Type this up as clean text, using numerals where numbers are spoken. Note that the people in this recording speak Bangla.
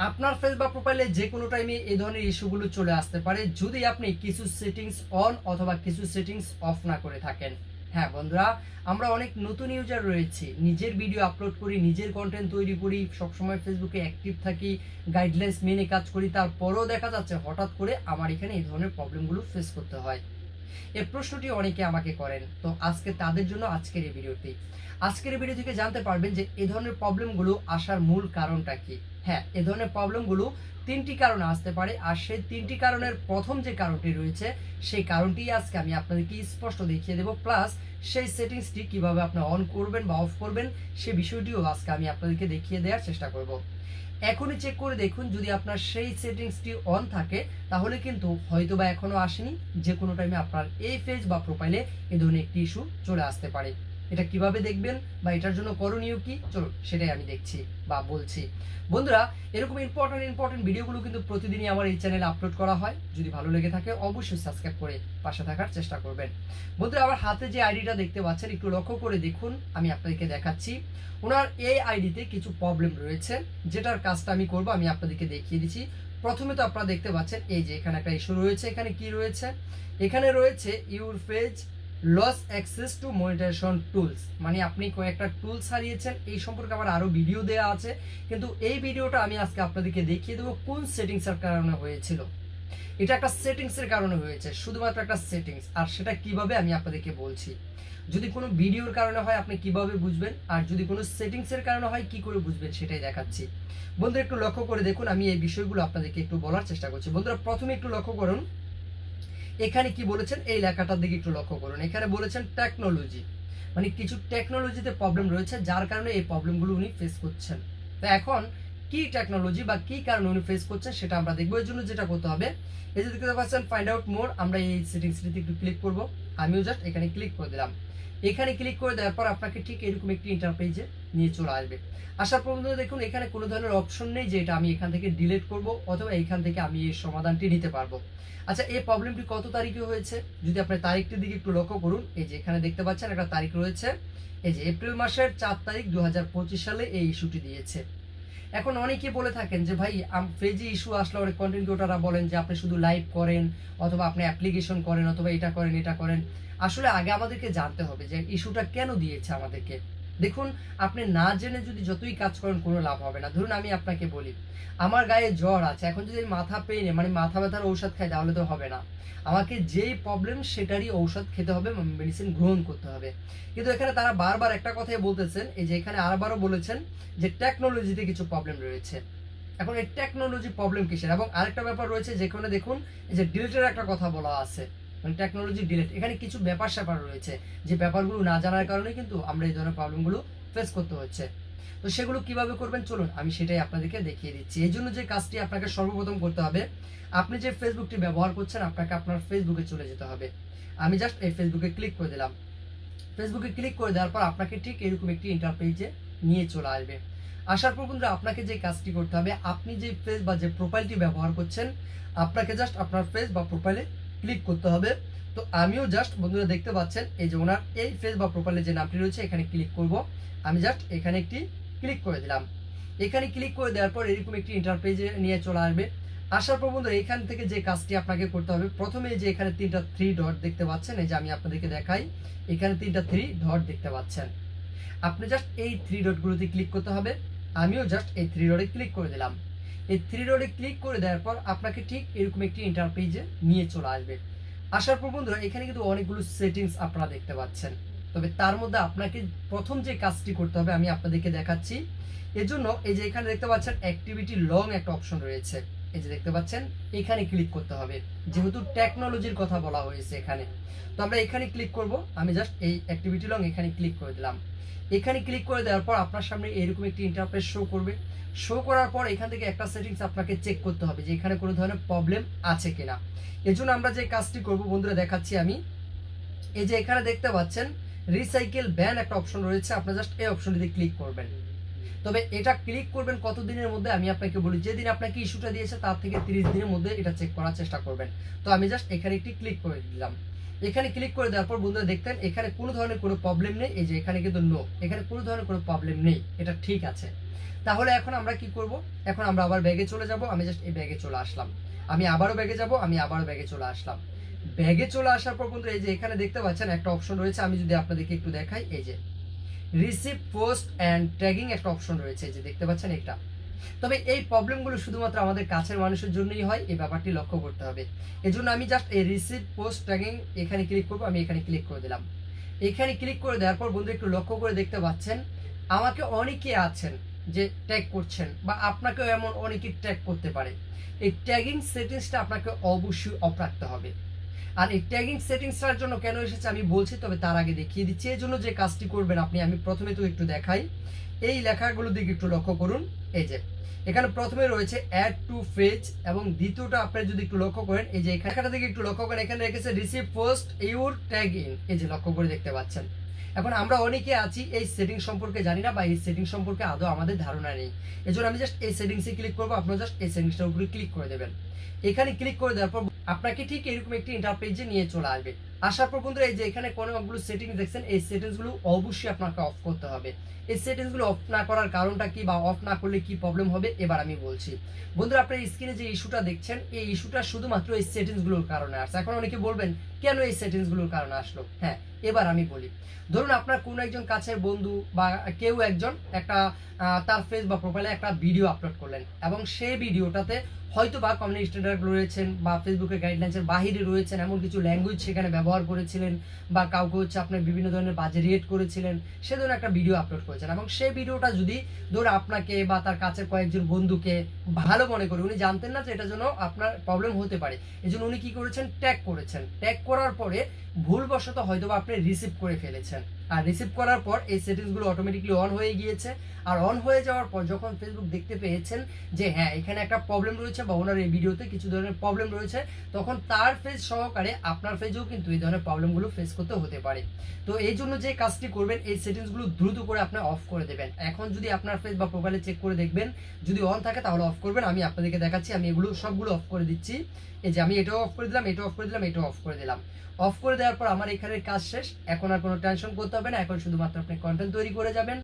আপনার ফেস বা প্রোফাইলে যে কোনো টাইমে এই ধরনের ইস্যুগুলো চলে আসতে পারে যদি আপনি কিছু সেটিংস অন অথবা কিছু সেটিংস অফ না করে থাকেন। হ্যাঁ বন্ধুরা, আমরা অনেক নতুন ইউজার রয়েছি, নিজের ভিডিও আপলোড করি, নিজের কন্টেন্ট তৈরি করি, সবসময় ফেসবুকে অ্যাক্টিভ থাকি, গাইডলাইন্স মেনে কাজ করি, তারপরেও দেখা যাচ্ছে হঠাৎ করে আমার এখানে এই ধরনের প্রবলেমগুলো ফেস করতে হয়। এই প্রশ্নটি অনেকে আমাকে করেন, তো আজকে তাদের জন্য আজকের এই ভিডিওটি। আজকের এই ভিডিও থেকে জানতে পারবেন যে এই ধরনের প্রবলেমগুলো আসার মূল কারণটা কি। হ্যাঁ, এই ধরনের প্রবলেমগুলো তিনটি কারণে আসতে পারে, আর সেই তিনটি কারণের প্রথম যে কারণটি রয়েছে সেই কারণটি আজকে আমি আপনাদেরকে স্পষ্ট দেখিয়ে দেবো, প্লাস সেই সেটিংসটি কিভাবে আপনি অন করবেন বা অফ করবেন সে বিষয়টিও আজকে আমি আপনাদেরকে দেখিয়ে দেওয়ার চেষ্টা করব। এখনই চেক করে দেখুন, যদি আপনার সেই সেটিংসটি অন থাকে তাহলে কিন্তু হয়তো বা এখনো আসেনি, যে কোনো টাইমে আপনার এই পেজ বা প্রোফাইলে এই ধরনের একটি ইস্যু চলে আসতে পারে। এটা কিভাবে দেখবেন বা এটার জন্য করণীয় কি, চলুন সেটাই আমি দেখছি বা বলছি। বন্ধুরা, এরকম ইম্পর্টেন্ট ভিডিওগুলো কিন্তু প্রতিদিনই আমার এই চ্যানেলে আপলোড করা হয়। যদি ভালো লেগে থাকে অবশ্যই সাবস্ক্রাইব করে পাশে থাকার চেষ্টা করবেন। বন্ধুরা, আমার হাতে যে আইডিটা দেখতে পাচ্ছেন একটু লক্ষ্য করে দেখুন, আমি আপনাদেরকে দেখাচ্ছি। ওনার এই আইডিতে কিছু প্রবলেম রয়েছে, যেটার কাজটা আমি করব আমি আপনাদেরকে দেখিয়ে দিচ্ছি। প্রথমে তো আপনারা দেখতে পাচ্ছেন এই যে এখানে একটা ইস্যু রয়েছে। এখানে কি রয়েছে? এখানে রয়েছে your page loss access to monetization tools, মানে আপনি কয়েকটা টুলস হারিয়েছেন। এই সম্পর্কে আমার আরো ভিডিও দেওয়া আছে, কিন্তু এই ভিডিওটা আমি আজকে আপনাদেরকে দেখিয়ে দেবো কোন সেটিংসের কারণে হয়েছিল। এটা একটা সেটিংসের কারণে হয়েছে, শুধুমাত্র একটা সেটিংস, আর সেটা কিভাবে আমি আপনাদেরকে বলছি। যদি কোনো ভিডিওর কারণে হয় আপনি কিভাবে বুঝবেন, আর যদি কোনো সেটিংসের কারণে হয় কি করে বুঝবেন সেটাই দেখাচ্ছি। বন্ধুরা, একটু লক্ষ্য করে দেখুন, আমি এই বিষয়গুলো আপনাদেরকে একটু বলার চেষ্টা করছি। বন্ধুরা, প্রথমে একটু লক্ষ্য করুন এখানে কি বলেছেন, এই লেখাটার দিকে একটু লক্ষ্য করুন। এখানে বলেছেন টেকনোলজি, মানে কিছু টেকনোলজিতে প্রবলেম রয়েছে যার কারণে এই প্রবলেমগুলো উনি ফেস করছেন। তো এখন কি টেকনোলজি বা কি কারণে উনি ফেস করছেন সেটা আমরা দেখবো। এর জন্য যেটা করতে হবে, এই যে দেখতে পাচ্ছেন ফাইন্ড আউট মোর, আমরা এই সেটিংসটিতে একটু ক্লিক করব। আমিও জাস্ট এখানে ক্লিক করে দিলাম। এখানে ক্লিক করে দেওয়ার পর আপনাকে ঠিক এরকম একটি ইন্টারপেজে নিয়ে চলে আসবে। আসার পর দেখুন এখানে কোনো ধরনের অপশন নেই যে এটা আমি এখান থেকে ডিলিট করব অথবা এখান থেকে আমি এই সমাধানটি নিতে পারবো। আচ্ছা, এই প্রবলেমটি কত তারিখে হয়েছে যদি আপনার তারিখটির দিকে একটু লক্ষ্য করুন, এই যে এখানে দেখতে পাচ্ছেন একটা তারিখ রয়েছে, এই যে এপ্রিল মাসের 4 তারিখ 2025 সালে এই ইস্যুটি দিয়েছে। এখন অনেকে বলে থাকেন যে ভাই পেজে ইস্যু আসলে অনেক কন্টেন্ট ক্রিয়েটররা বলেন যে আপনি শুধু লাইভ করেন অথবা আপনি অ্যাপ্লিকেশন করেন অথবা এটা করেন এটা করেন। আসলে আগে আমাদেরকে জানতে হবে যে ইস্যুটা কেন দিয়েছে আমাদেরকে। দেখুন, আপনি না জেনে যদি যতই কাজ করেন কোনো লাভ হবে না। ধরুন আমি আপনাকে বলি আমার গায়ে জ্বর আছে, এখন যদি আমি মাথা পেইনে মানে মাথা ব্যথার ঔষধ খাই তাহলে তো হবে না। আমাকে যেই প্রবলেম সেটারই ঔষধ খেতে হবে, মেডিসিন গ্রহণ করতে হবে। কিন্তু এখানে তারা বারবার একটা কথাই বলতেছেন, এই যে এখানে আরবারও বলেছেন যে টেকনোলজিতে কিছু প্রবলেম রয়েছে। এখন এই টেকনোলজি প্রবলেম কিসের? এবং আরেকটা ব্যাপার রয়েছে যেখানে দেখুন এই যে ডিলিটের একটা কথা বলা আছে, মানে টেকনোলজি ডিলিট। এখানে কিছু ব্যাপার স্যাপার রয়েছে যে ব্যাপারগুলো না জানার কারণে কিন্তু আমরা এই ধরনের প্রবলেমগুলো ফেস করতে হচ্ছে। তো সেগুলো কিভাবে করবেন চলুন আমি সেটাই আপনাদেরকে দেখিয়ে দিচ্ছি। এই জন্য যে কাজটি আপনাকে সর্বপ্রথম করতে হবে, আপনি যে ফেসবুকটি ব্যবহার করছেন আপনাকে আপনার ফেসবুকে চলে যেতে হবে। আমি জাস্ট এই ফেসবুকে ক্লিক করে দিলাম। ফেসবুকে ক্লিক করে দেওয়ার পর আপনাকে ঠিক এরকম একটি ইন্টারপেজে নিয়ে চলে আসবে। আসার পর বন্ধুরা আপনাকে যে কাজটি করতে হবে, আপনি যে পেজ বা যে প্রোফাইলটি ব্যবহার করছেন আপনাকে জাস্ট আপনার পেজ বা প্রোফাইলে ক্লিক করতে হবে। তো আমিও জাস্ট বন্ধুরা দেখতে পাচ্ছেন এই যে ওনার এই পেজ বা প্রোফাইলে যে নামটি রয়েছে এখানে ক্লিক করব। আমি জাস্ট এখানে একটি ক্লিক করে দিলাম। এখানে ক্লিক করে দেওয়ার পর এরকম একটি ইন্টারপেজে নিয়ে চলে আসবে। আসার পর বন্ধুরা এখান থেকে যে কাজটি আপনাকে করতে হবে, প্রথমে যে এখানে 3টা 3 ডট দেখতে পাচ্ছেন, এই যে আমি আপনাদেরকে দেখাই, এখানে 3টা 3 ডট দেখতে পাচ্ছেন। আপনি জাস্ট এই 3 ডটগুলোতে ক্লিক করতে হবে। আমিও জাস্ট এই 3 ডটে ক্লিক করে দিলাম। এই 3 ডটে ক্লিক করে দেওয়ার পর আপনাকে ঠিক এরকম একটি ইন্টারপেজে নিয়ে চলে আসবে। আসার পর বন্ধুরা এখানে কিন্তু অনেকগুলো সেটিংস আপনারা দেখতে পাচ্ছেন, তবে তার মধ্যে আপনাকে প্রথম যে কাজটি করতে হবে আমি আপনাদেরকে দেখাচ্ছি। এজন্য এই যে এখানে দেখতে পাচ্ছেন অ্যাক্টিভিটি লং একটা অপশন রয়েছে, এই যে দেখতে পাচ্ছেন এখানে ক্লিক করতে হবে, যেহেতু টেকনোলজির কথা বলা হয়েছে এখানে। তো আমরা এখানে ক্লিক করব। আমি জাস্ট এই অ্যাক্টিভিটি লং এখানে ক্লিক করে দিলাম। এখানে ক্লিক করে দেওয়ার পর আপনার সামনে এরকম একটি ইন্টারফেস শো করবে। শো করার পর এখান থেকে একটা সেটিংস আপনাকে চেক করতে হবে যে এখানে কোনো ধরনের প্রবলেম আছে কিনা। এজন্য আমরা যে কাজটি করব বন্ধুরা দেখাচ্ছি আমি। এই যে এখানে দেখতে পাচ্ছেন রিসাইকেল ব্যান একটা অপশন রয়েছে, আপনারা জাস্ট এই অপশনটিতে ক্লিক করবেন। তবে এটা ক্লিক করবেন কত দিনের মধ্যে আমি আপনাকে বলি, যেদিন আপনাকে ইস্যুটা দিয়েছে তার থেকে 30 দিনের মধ্যে এটা চেক করার চেষ্টা করবেন। তো আমি জাস্ট এখানে একটি ক্লিক করে দিলাম। এখানে ক্লিক করে দেওয়ার পর বন্ধুরা দেখতেন এখানে কোনো ধরনের কোনো প্রবলেম নেই, এই যে এখানে কিন্তু নো, এখানে কোনো ধরনের কোনো প্রবলেম নেই, এটা ঠিক আছে। তাহলে এখন আমরা কি করব, এখন আমরা আবার ব্যাগে চলে যাব। আমি জাস্ট এই ব্যাগে চলে আসলাম, আমি আবারও ব্যাগে যাব, আমি আবারও ব্যাগে চলে আসলাম। ব্যাগে চলে আসার পর বন্ধুরা এই যে এখানে দেখতে পাচ্ছেন একটা অপশন রয়েছে, আমি যদি আপনাদেরকে একটু দেখাই, এই যে রিসিভ পোস্ট অ্যান্ড ট্যাগিং একটা অপশন রয়েছে, এই যে দেখতে পাচ্ছেন এটা। তবে এই প্রবলেমগুলো শুধুমাত্র আমাদের কাছের মানুষের জন্যই হয়, এই ব্যাপারটি লক্ষ্য করতে হবে। এজন্য আমি জাস্ট এই রিসিভ পোস্ট ট্যাগিং এখানে ক্লিক করবো, আমি এখানে ক্লিক করে দিলাম। এখানে ক্লিক করে দেওয়ার পর বন্ধু একটু লক্ষ্য করে দেখতে পাচ্ছেন আমাকে অনেকে আছেন যে ট্যাগ করছেন, বা আপনাকেও এমন অনেকে ট্যাগ করতে পারে। এই ট্যাগিং সেটিংসটা আপনাকে অবশ্যই অফ রাখতে হবে। আর এই ট্যাগিং সেটিংসটার জন্য কেন এসেছে আমি বলছি, তবে তার আগে দেখিয়ে দিচ্ছি। এই জন্য যে কাজটি করবেন আপনি, আমি প্রথমে তো একটু দেখাই, এই লেখাগুলোর দিকে একটু লক্ষ্য করুন। এই যে এখানে প্রথমে রয়েছে অ্যাড টু পেজ, এবং দ্বিতীয়টা আপনি যদি একটু লক্ষ্য করেন, এই যে এখানটা দিকে একটু লক্ষ্য করেন, এখানে রেখেছে receive post your tag in, এই যে লক্ষ্য করে দেখতে পাচ্ছেন। এখন আমরা অনেকে আছি এই সেটিং সম্পর্কে জানি না, বা এই সেটিং সম্পর্কে আদৌ আমাদের ধারণা নেই। এজন্য আমি জাস্ট এই সেটিংসে ক্লিক করবো, আপনারা জাস্ট এই সেটিংসটার উপরে ক্লিক করে দেবেন। এখানে ক্লিক করে দেওয়ার পর আপনাকে ঠিক এরকম একটি ইন্টারপেজে নিয়ে চলে আসবে। আসার পর বন্ধুরা এই যে এখানে কোনগুলো সেটিংস দেখছেন, এই সেটিংসগুলো অবশ্যই আপনাকে অফ করতে হবে। এই সেটিংসগুলো অফ না করার কারণটা কি, বা অফ না করলে কি প্রবলেম হবে, এবার আমি বলছি। বন্ধুরা আপনার স্ক্রিনে যে ইস্যুটা দেখছেন, এই ইস্যুটা শুধুমাত্র এই সেটিংসগুলোর কারণে আসছে। এখন অনেকে বলবেন কেন এই সেটিংসগুলোর কারণে আসলো। হ্যাঁ, এবার আমি বলি। ধরুন আপনার কোনো একজন কাছের বন্ধু বা কেউ একজন একটা তার ফেস বা প্রোফাইলে একটা ভিডিও আপলোড করলেন, এবং সেই ভিডিওটাতে হয়তো বা কমিউনিটি স্ট্যান্ডার্ড রয়েছেন, বা ফেসবুকের গাইডলাইন্সের বাহিরে রয়েছেন, এমন কিছু ল্যাঙ্গুয়েজ সেখানে ব্যবহার করেছিলেন, বা কাউকে হচ্ছে আপনার বিভিন্ন ধরনের বাজে রিয়েট করেছিলেন, সে ধরনের একটা ভিডিও আপলোড করেছেন। এবং সেই ভিডিওটা যদি ধরুন আপনাকে বা তার কাছের কয়েকজন বন্ধুকে ভালো মনে করে, উনি জানতেন না যে এটার জন্য আপনার প্রবলেম হতে পারে, এই জন্য উনি কি করেছেন, ট্যাগ করেছেন। ট্যাগ করার পরে ভুলবশত হয়তো বা আপনি রিসিভ করে ফেলেছেন, আর রিসিভ করার পর এই সেটিংসগুলো অটোমেটিকলি অন হয়ে গিয়েছে। আর অন হয়ে যাওয়ার পর যখন ফেসবুক দেখতে পেয়েছেন যে হ্যাঁ এখানে একটা প্রবলেম রয়েছে, বা ওনার এই ভিডিওতে কিছু ধরনের প্রবলেম রয়েছে, তখন তার ফেস সহকারে আপনার ফেসেও কিন্তু এই ধরনের প্রবলেমগুলো ফেস করতে হতে পারে। তো এই জন্য যে কাজটি করবেন, এই সেটিংসগুলো দ্রুত করে আপনি অফ করে দেবেন। এখন যদি আপনার ফেস বা প্রোফাইলে চেক করে দেখবেন, যদি অন থাকে তাহলে অফ করবেন। আমি আপনাদেরকে দেখাচ্ছি, আমি এগুলো সবগুলো অফ করে দিচ্ছি। এই যে আমি এটাও অফ করে দিলাম, এটাও অফ করে দিলাম, এটাও অফ করে দিলাম। অফ করে দেওয়ার পর আমার এখানের কাজ শেষ। এখন আর কোনো টেনশন করতে হবে না, এখন শুধুমাত্র আপনি কন্টেন্ট তৈরি করে যাবেন।